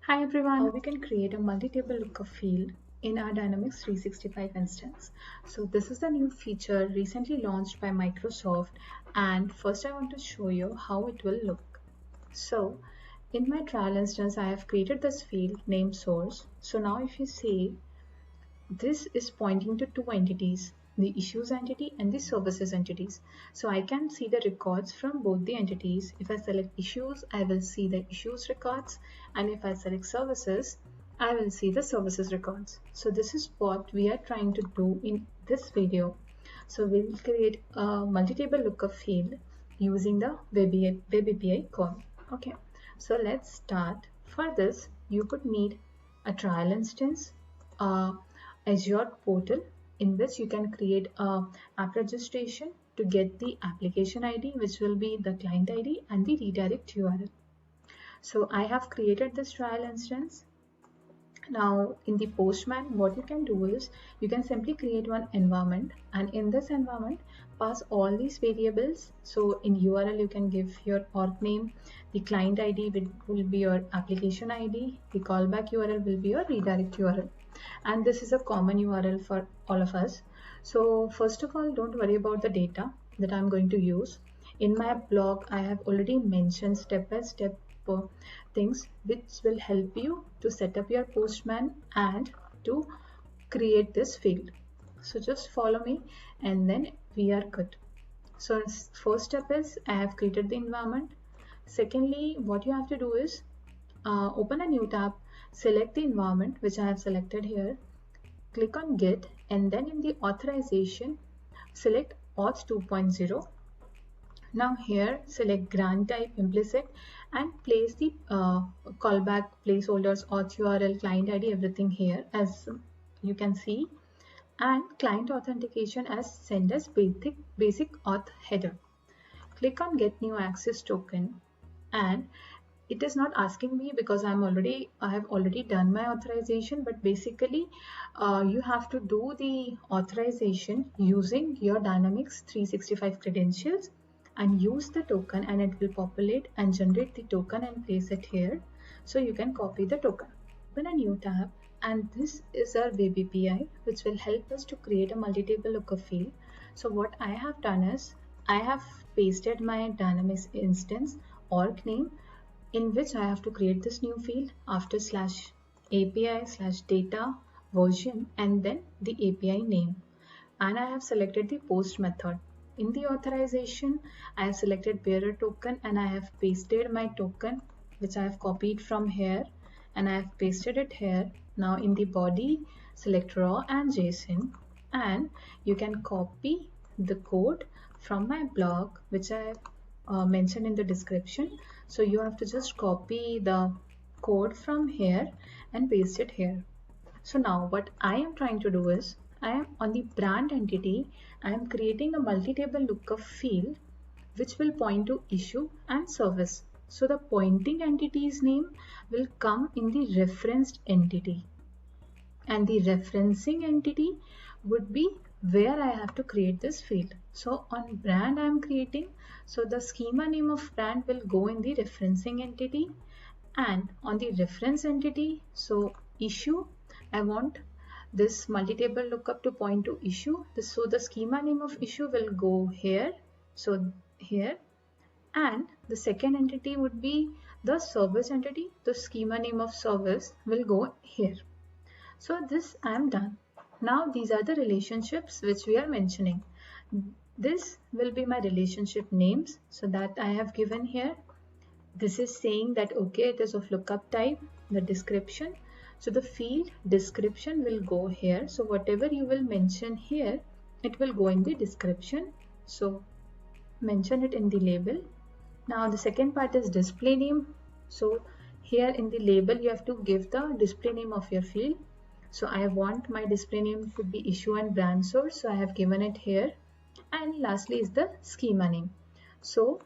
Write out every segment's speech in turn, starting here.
Hi everyone, we can create a multi-table lookup field in our Dynamics 365 instance. So this is the new feature recently launched by Microsoft, and first I want to show you how it will look. So in my trial instance, I have created this field named source. So now if you see, this is pointing to two entities, the issues entity and the services entities. So I can see the records from both the entities. If I select issues, I will see the issues records, and if I select services, I will see the services records. So this is what we are trying to do in this video. So we'll create a multi-table lookup field using the Web API call. Okay, so let's start. For this, you could need a trial instance, Azure portal in which you can create a app registration to get the application ID, which will be the client ID, and the redirect URL. So I have created this trial instance. Now in the Postman, what you can do is you can simply create one environment, and in this environment pass all these variables. So in URL you can give your org name, the client ID will be your application ID, the callback URL will be your redirect URL, and this is a common URL for all of us. So first of all, don't worry about the data that I'm going to use. In my blog, I have already mentioned step-by-step things which will help you to set up your Postman and to create this field. So just follow me and then we are good. So first step is I have created the environment. Secondly, what you have to do is open a new tab, select the environment which I have selected here, click on Git, and then in the authorization, select auth 2.0. Now here select grant type implicit and place the callback placeholders, auth URL, client ID, everything here as you can see, and client authentication as send as basic auth header. Click on get new access token, and it is not asking me because I have already done my authorization, but basically you have to do the authorization using your Dynamics 365 credentials and use the token, and it will populate and generate the token and place it here. So you can copy the token. Open a new tab, and this is our Web API which will help us to create a multi-table lookup field. So what I have done is I have pasted my Dynamics instance org name in which I have to create this new field after /API/data version and then the API name, and I have selected the post method. In the authorization, I have selected bearer token and I have pasted my token which I have copied from here and I have pasted it here. Now in the body, select raw and JSON, and you can copy the code from my blog which I have mentioned in the description. So you have to just copy the code from here and paste it here. So now what I am trying to do is I am on the brand entity. I am creating a multi-table lookup field which will point to issue and service. So the pointing entity's name will come in the referenced entity, and the referencing entity would be where I have to create this field. So on brand I am creating, so the schema name of brand will go in the referencing entity, and on the reference entity, so issue, I want this multi-table lookup to point to issue. So the schema name of issue will go here, so here, and the second entity would be the service entity. The schema name of service will go here. So this I am done. Now these are the relationships which we are mentioning. This will be my relationship names, so that I have given here. This is saying that okay, it is of lookup type, the description. So the field description will go here. So whatever you will mention here, it will go in the description. So mention it in the label. Now the second part is display name. So here in the label you have to give the display name of your field. So I want my display name to be issue and brand source, so I have given it here. And lastly is the schema name. So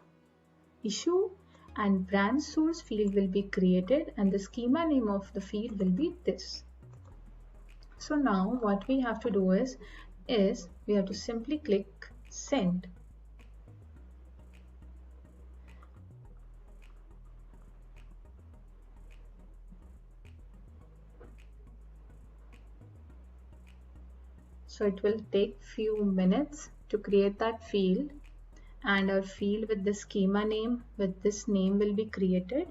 issue and brand source field will be created and the schema name of the field will be this. So now what we have to do is we have to simply click send. So it will take few minutes to create that field, and our field with the schema name with this name will be created,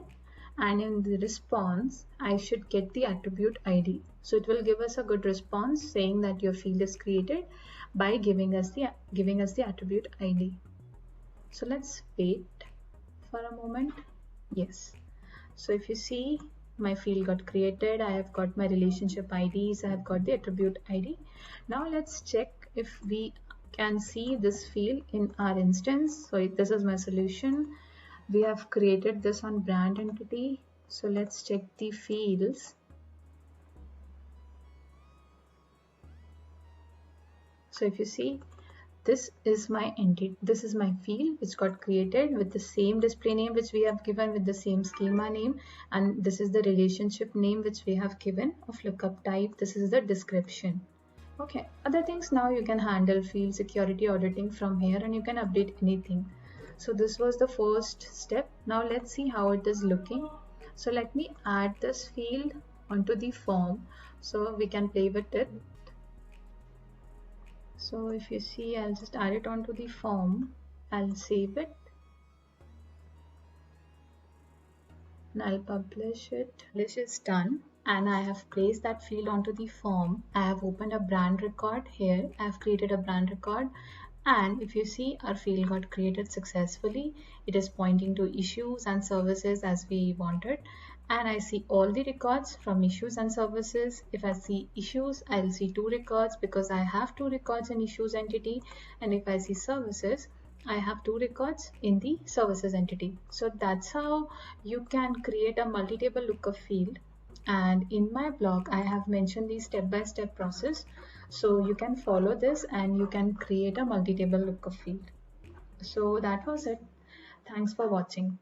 and in the response I should get the attribute ID. So it will give us a good response saying that your field is created by giving us the attribute ID. So let's wait for a moment. Yes. So if you see, my field got created, I have got my relationship IDs, I have got the attribute ID. Now let's check if we can see this field in our instance. So this is my solution. We have created this on brand entity. So let's check the fields. So if you see, this is my entity, this is my field which got created with the same display name which we have given with the same schema name, and this is the relationship name which we have given of lookup type. This is the description. Okay, other things, now you can handle field security auditing from here and you can update anything. So this was the first step. Now let's see how it is looking. So let me add this field onto the form so we can play with it. So if you see, I'll just add it onto the form, I'll save it and I'll publish it. This is done and I have placed that field onto the form. I have opened a brand record here. I have created a brand record, and if you see, our field got created successfully. It is pointing to issues and services as we wanted, and I see all the records from issues and services. If I see issues, I'll see 2 records because I have 2 records in issues entity, and if I see services, I have 2 records in the services entity. So that's how you can create a multi-table lookup field. And in my blog, I have mentioned the step-by-step process. So you can follow this and you can create a multi-table lookup field. So that was it. Thanks for watching.